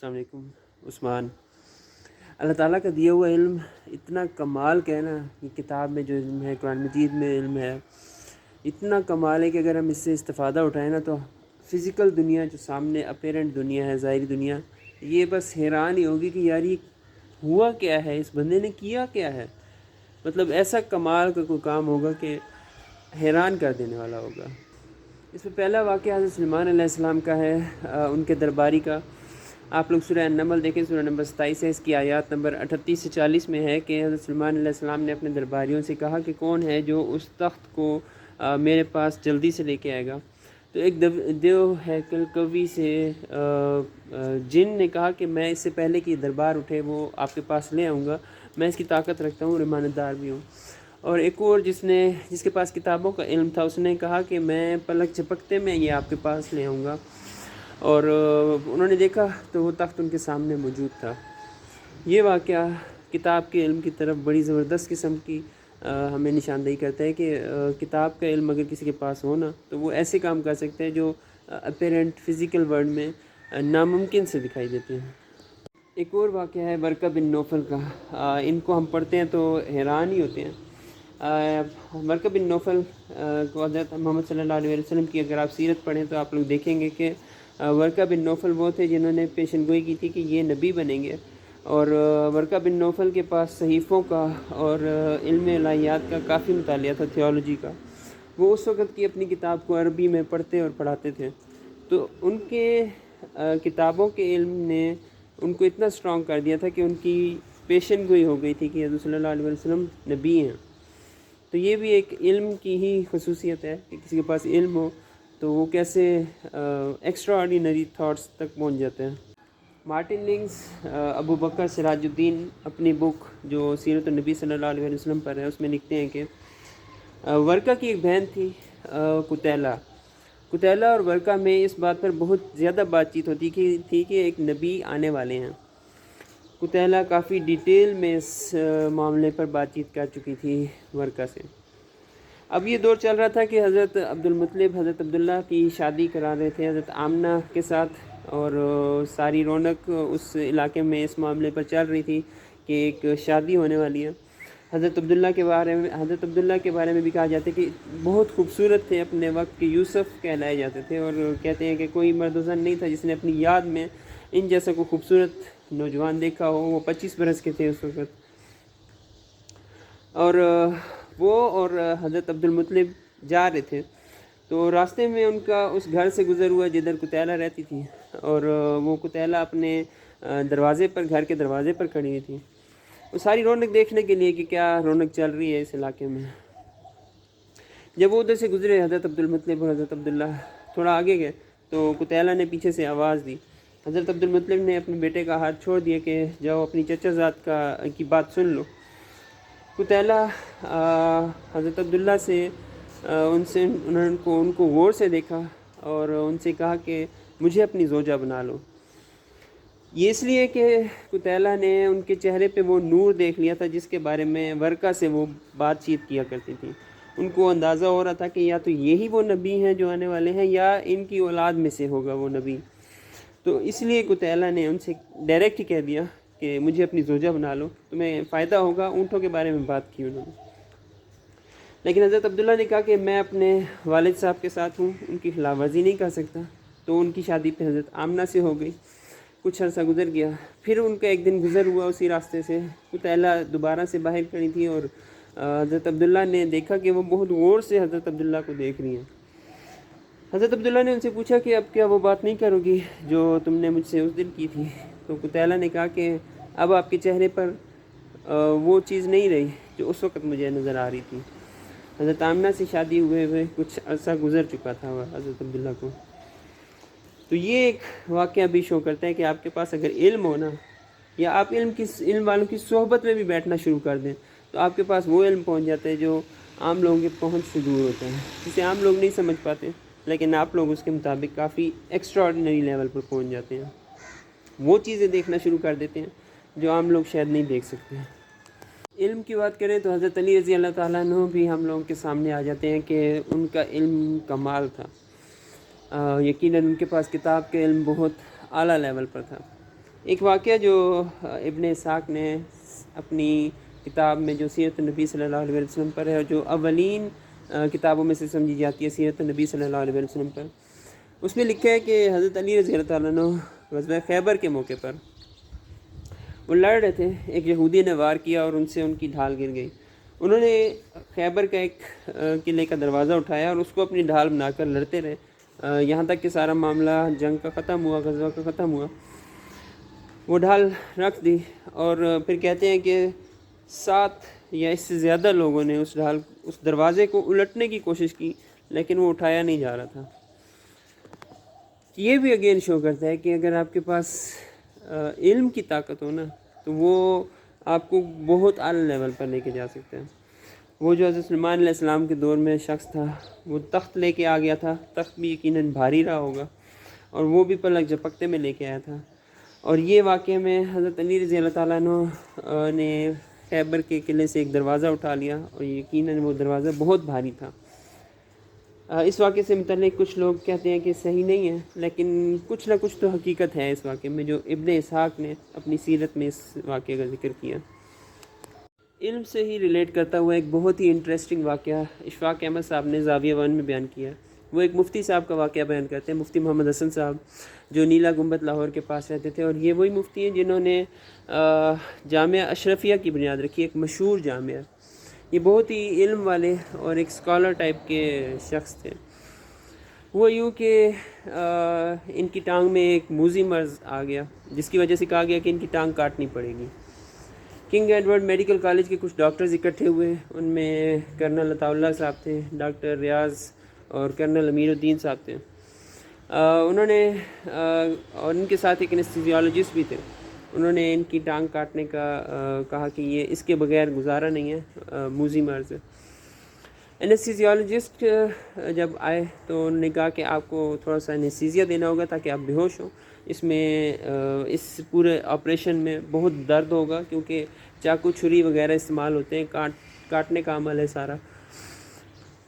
السلام علیکم عثمان۔ اللہ تعالیٰ کا دیا ہوا علم اتنا کمال کا ہے نا، یہ کتاب میں جو علم ہے، قرآن مجید میں علم ہے، اتنا کمال ہے کہ اگر ہم اس سے استفادہ اٹھائیں نا تو فزیکل دنیا جو سامنے اپیرنٹ دنیا ہے، ظاہری دنیا، یہ بس حیران ہی ہوگی کہ یار یہ ہوا کیا ہے، اس بندے نے کیا کیا ہے۔ مطلب ایسا کمال کا کوئی کام ہوگا کہ حیران کر دینے والا ہوگا۔ اس میں پہلا واقعہ حضرت سلیمان علیہ السلام کا ہے، ان کے درباری کا۔ آپ لوگ سورہ النمل دیکھیں، سورہ نمبر 27 ہے، اس کی آیات نمبر 38 سے 40 میں ہے کہ حضرت سلیمان علیہ السلام نے اپنے درباریوں سے کہا کہ کون ہے جو اس تخت کو میرے پاس جلدی سے لے کے آئے گا۔ تو ایک دیو ہیکل کوی سے جن نے کہا کہ میں اس سے پہلے کہ دربار اٹھے وہ آپ کے پاس لے آؤں گا، میں اس کی طاقت رکھتا ہوں اور امانت دار بھی ہوں۔ اور ایک اور جس کے پاس کتابوں کا علم تھا، اس نے کہا کہ میں پلک جھپکتے میں یہ آپ کے پاس لے آؤں گا۔ اور انہوں نے دیکھا تو وہ تخت ان کے سامنے موجود تھا۔ یہ واقعہ کتاب کے علم کی طرف بڑی زبردست قسم کی ہمیں نشاندہی کرتا ہے کہ کتاب کا علم اگر کسی کے پاس ہونا تو وہ ایسے کام کر سکتے ہیں جو اپیرنٹ فزیکل ورلڈ میں ناممکن سے دکھائی دیتے ہیں۔ ایک اور واقعہ ہے ورقہ بن نوفل کا، ان کو ہم پڑھتے ہیں تو حیران ہی ہوتے ہیں۔ ورقہ بن نوفل کو حضرت محمد صلی اللہ علیہ وسلم کی اگر آپ سیرت پڑھیں تو آپ لوگ دیکھیں گے کہ ورقہ بن نوفل وہ تھے جنہوں نے پیشن گوئی کی تھی کہ یہ نبی بنیں گے، اور ورقہ بن نوفل کے پاس صحیفوں کا اور علم الہیات کا کافی مطالعہ تھا، تھیولوجی کا۔ وہ اس وقت کی اپنی کتاب کو عربی میں پڑھتے اور پڑھاتے تھے، تو ان کے کتابوں کے علم نے ان کو اتنا اسٹرانگ کر دیا تھا کہ ان کی پیشن گوئی ہو گئی تھی کہ حضرت صلی اللہ علیہ وسلم نبی ہیں۔ تو یہ بھی ایک علم کی ہی خصوصیت ہے کہ کسی کے پاس علم ہو تو وہ کیسے ایکسٹرا آرڈینری تھاٹس تک پہنچ جاتے ہیں۔ مارٹن لنگز ابو بکر سراج الدین اپنی بک جو سیرت النبی صلی اللہ علیہ وسلم پر ہے اس میں لکھتے ہیں کہ ورقہ کی ایک بہن تھی قتیلہ اور ورقہ میں اس بات پر بہت زیادہ بات چیت ہوتی تھی کہ ایک نبی آنے والے ہیں۔ قتیلہ کافی ڈیٹیل میں اس معاملے پر بات چیت کر چکی تھی ورقہ سے۔ اب یہ دور چل رہا تھا کہ حضرت عبدالمطلب حضرت عبداللہ کی شادی کرا رہے تھے حضرت آمنہ کے ساتھ، اور ساری رونق اس علاقے میں اس معاملے پر چل رہی تھی کہ ایک شادی ہونے والی ہے۔ حضرت عبداللہ کے بارے میں بھی کہا جاتا ہے کہ بہت خوبصورت تھے اپنے وقت کے، یوسف کہلائے جاتے تھے، اور کہتے ہیں کہ کوئی مرد و زن نہیں تھا جس نے اپنی یاد میں ان جیسا کوئی خوبصورت نوجوان دیکھا ہو۔ وہ 25 برس کے تھے اس وقت، اور وہ اور حضرت عبدالمطلب جا رہے تھے تو راستے میں ان کا اس گھر سے گزر ہوا جدھر قتیلہ رہتی تھی، اور وہ قتیلہ اپنے گھر کے دروازے پر کھڑی ہوئی تھی، وہ ساری رونق دیکھنے کے لیے کہ کیا رونق چل رہی ہے اس علاقے میں۔ جب وہ ادھر سے گزرے حضرت عبدالمطلب اور حضرت عبداللہ تھوڑا آگے گئے تو قتیلہ نے پیچھے سے آواز دی۔ حضرت عبدالمطلب نے اپنے بیٹے کا ہاتھ چھوڑ دیا کہ جاؤ اپنی چچا زاد کی بات سن لو۔ قتیلہ حضرت عبداللہ سے انہوں نے ان کو غور سے دیکھا اور ان سے کہا کہ مجھے اپنی زوجہ بنا لو۔ یہ اس لیے کہ قتیلہ نے ان کے چہرے پہ وہ نور دیکھ لیا تھا جس کے بارے میں ورقہ سے وہ بات چیت کیا کرتی تھی۔ ان کو اندازہ ہو رہا تھا کہ یا تو یہی وہ نبی ہیں جو آنے والے ہیں یا ان کی اولاد میں سے ہوگا وہ نبی۔ تو اس لیے قتیلہ نے ان سے ڈائریکٹ ہی کہہ دیا کہ مجھے اپنی زوجہ بنا لو، تمہیں فائدہ ہوگا۔ اونٹوں کے بارے میں بات کی انہوں نے، لیکن حضرت عبداللہ نے کہا کہ میں اپنے والد صاحب کے ساتھ ہوں، ان کی خلاف ورزی نہیں کر سکتا۔ تو ان کی شادی پہ حضرت آمنہ سے ہو گئی۔ کچھ عرصہ گزر گیا، پھر ان کا ایک دن گزر ہوا اسی راستے سے، قتیلہ دوبارہ سے باہر کھڑی تھی، اور حضرت عبداللہ نے دیکھا کہ وہ بہت غور سے حضرت عبداللہ کو دیکھ رہی ہیں۔ حضرت عبداللہ نے ان سے پوچھا کہ اب کیا وہ بات نہیں کرو گی جو تم نے مجھ سے اس دن کی تھی؟ تو قتیلہ نے کہا کہ اب آپ کے چہرے پر وہ چیز نہیں رہی جو اس وقت مجھے نظر آ رہی تھی۔ حضرت آمنہ سے شادی ہوئے کچھ عرصہ گزر چکا تھا حضرت عبداللہ کو۔ تو یہ ایک واقعہ بھی شو کرتا ہے کہ آپ کے پاس اگر علم ہو نا، یا آپ علم والوں کی صحبت میں بھی بیٹھنا شروع کر دیں تو آپ کے پاس وہ علم پہنچ جاتا ہے جو عام لوگوں کے پہنچ سے دور ہوتا ہے، جسے عام لوگ نہیں سمجھ پاتے، لیکن آپ لوگ اس کے مطابق کافی ایکسٹرا آرڈینری لیول پر پہنچ جاتے ہیں۔ وہ چیزیں دیکھنا شروع کر دیتے ہیں جو عام لوگ شاید نہیں دیکھ سکتے ہیں۔ علم کی بات کریں تو حضرت علی رضی اللہ تعالیٰ عنہ بھی ہم لوگوں کے سامنے آ جاتے ہیں کہ ان کا علم کمال تھا۔ یقیناً ان کے پاس کتاب کے علم بہت اعلیٰ لیول پر تھا۔ ایک واقعہ جو ابن اسحاق نے اپنی کتاب میں جو سیرت النبی صلی اللہ علیہ وسلم پر ہے، اور جو اولین کتابوں میں سے سمجھی جاتی ہے سیرت النبی صلی اللہ علیہ وسلم پر، اس میں لکھا ہے کہ حضرت علی رضی اللہ تعالیٰ عنہ غزوہ خیبر کے موقع پر وہ لڑ رہے تھے، ایک یہودی نے وار کیا اور ان سے ان کی ڈھال گر گئی۔ انہوں نے خیبر کا ایک قلعے کا دروازہ اٹھایا اور اس کو اپنی ڈھال بنا کر لڑتے رہے یہاں تک کہ سارا معاملہ جنگ کا ختم ہوا، غزوہ کا ختم ہوا۔ وہ ڈھال رکھ دی اور پھر کہتے ہیں کہ 7 یا اس سے زیادہ لوگوں نے اس دروازے کو الٹنے کی کوشش کی، لیکن وہ اٹھایا نہیں جا رہا تھا۔ یہ بھی اگین شو کرتا ہے کہ اگر آپ کے پاس علم کی طاقت ہو نا تو وہ آپ کو بہت اعلیٰ لیول پر لے کے جا سکتے ہیں۔ وہ جو حضرت سلیمان علیہ السلام کے دور میں شخص تھا، وہ تخت لے کے آ گیا تھا، تخت بھی یقیناً بھاری رہا ہوگا، اور وہ بھی پلک جھپکتے میں لے کے آیا تھا۔ اور یہ واقعے میں حضرت علی رضی اللہ تعالیٰ عنہ نے خیبر کے قلعے سے ایک دروازہ اٹھا لیا، اور یقیناً وہ دروازہ بہت بھاری تھا۔ اس واقعے سے متعلق کچھ لوگ کہتے ہیں کہ صحیح نہیں ہے، لیکن کچھ نہ کچھ تو حقیقت ہے اس واقعے میں، جو ابن اسحاق نے اپنی سیرت میں اس واقعے کا ذکر کیا۔ علم سے ہی ریلیٹ کرتا ہوا ایک بہت ہی انٹرسٹنگ واقعہ اشفاق احمد صاحب نے زاویہ 1 میں بیان کیا۔ وہ ایک مفتی صاحب کا واقعہ بیان کرتے ہیں، مفتی محمد حسن صاحب، جو نیلا گنبد لاہور کے پاس رہتے تھے، اور یہ وہی مفتی ہیں جنہوں نے جامعہ اشرفیہ کی بنیاد رکھی، ایک مشہور جامعہ۔ یہ بہت ہی علم والے اور ایک اسکالر ٹائپ کے شخص تھے۔ وہ یوں کہ ان کی ٹانگ میں ایک موذی مرض آ گیا، جس کی وجہ سے کہا گیا کہ ان کی ٹانگ کاٹنی پڑے گی۔ کنگ ایڈورڈ میڈیکل کالج کے کچھ ڈاکٹرز اکٹھے ہوئے، ان میں کرنل عطا اللہ صاحب تھے، ڈاکٹر ریاض اور کرنل امیر الدین صاحب تھے۔ انہوں نے اور ان کے ساتھ ایک انیستھیزیالوجسٹ بھی تھے، انہوں نے ان کی ٹانگ کاٹنے کا کہا کہ یہ اس کے بغیر گزارا نہیں ہے، موذی مرض ہے۔ انیستھیزیالوجسٹ جب آئے تو انہوں نے کہا کہ آپ کو تھوڑا سا انیستھیزیا دینا ہوگا تاکہ آپ بے ہوش ہوں، اس میں اس پورے آپریشن میں بہت درد ہوگا، کیونکہ چاقو چھری وغیرہ استعمال ہوتے ہیں، کاٹنے کا عمل ہے سارا۔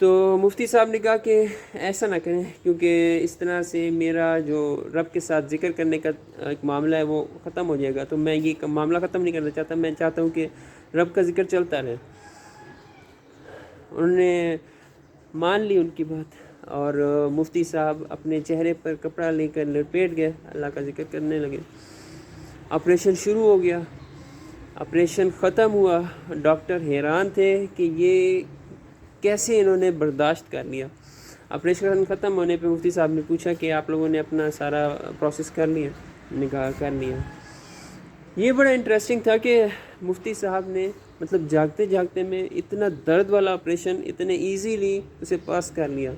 تو مفتی صاحب نے کہا کہ ایسا نہ کریں، کیونکہ اس طرح سے میرا جو رب کے ساتھ ذکر کرنے کا ایک معاملہ ہے وہ ختم ہو جائے گا، تو میں یہ معاملہ ختم نہیں کرنا چاہتا، میں چاہتا ہوں کہ رب کا ذکر چلتا رہے۔ انہوں نے مان لی ان کی بات، اور مفتی صاحب اپنے چہرے پر کپڑا لے کر لپیٹ گئے، اللہ کا ذکر کرنے لگے۔ آپریشن شروع ہو گیا، آپریشن ختم ہوا، ڈاکٹر حیران تھے کہ یہ کیسے انہوں نے برداشت کر لیا۔ آپریشن ختم ہونے پہ مفتی صاحب نے پوچھا کہ آپ لوگوں نے اپنا سارا پروسیس کر لیا؟ نے کہا کر لیا۔ یہ بڑا انٹرسٹنگ تھا کہ مفتی صاحب نے مطلب جاگتے جاگتے میں اتنا درد والا آپریشن اتنے ایزیلی اسے پاس کر لیا۔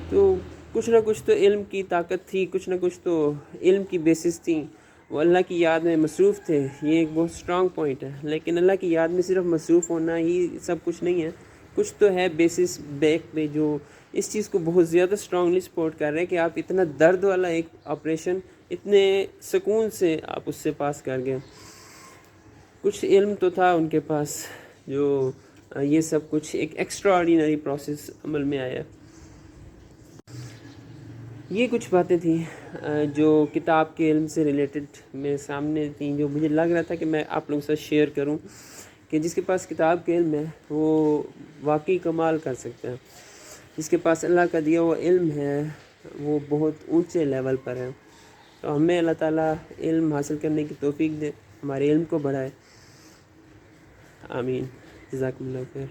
تو کچھ نہ کچھ تو علم کی طاقت تھی، کچھ نہ کچھ تو علم کی بیسس تھیں، وہ اللہ کی یاد میں مصروف تھے۔ یہ ایک بہت سٹرانگ پوائنٹ ہے، لیکن اللہ کی یاد میں صرف مصروف ہونا ہی سب کچھ نہیں ہے، کچھ تو ہے بیسس بیک پہ جو اس چیز کو بہت زیادہ سٹرانگلی سپورٹ کر رہے ہیں کہ آپ اتنا درد والا ایک آپریشن اتنے سکون سے آپ اس سے پاس کر گئے۔ کچھ علم تو تھا ان کے پاس جو یہ سب کچھ ایک ایکسٹرا آرڈینری پروسیس عمل میں آیا۔ یہ کچھ باتیں تھیں جو کتاب کے علم سے ریلیٹڈ میرے سامنے تھیں، جو مجھے لگ رہا تھا کہ میں آپ لوگوں کے ساتھ شیئر کروں، کہ جس کے پاس کتاب کے علم ہے وہ واقعی کمال کر سکتا ہے، جس کے پاس اللہ کا دیا ہوا علم ہے وہ بہت اونچے لیول پر ہے۔ تو ہمیں اللہ تعالیٰ علم حاصل کرنے کی توفیق دے، ہمارے علم کو بڑھائے، آمین۔ جزاکم اللہ خیر۔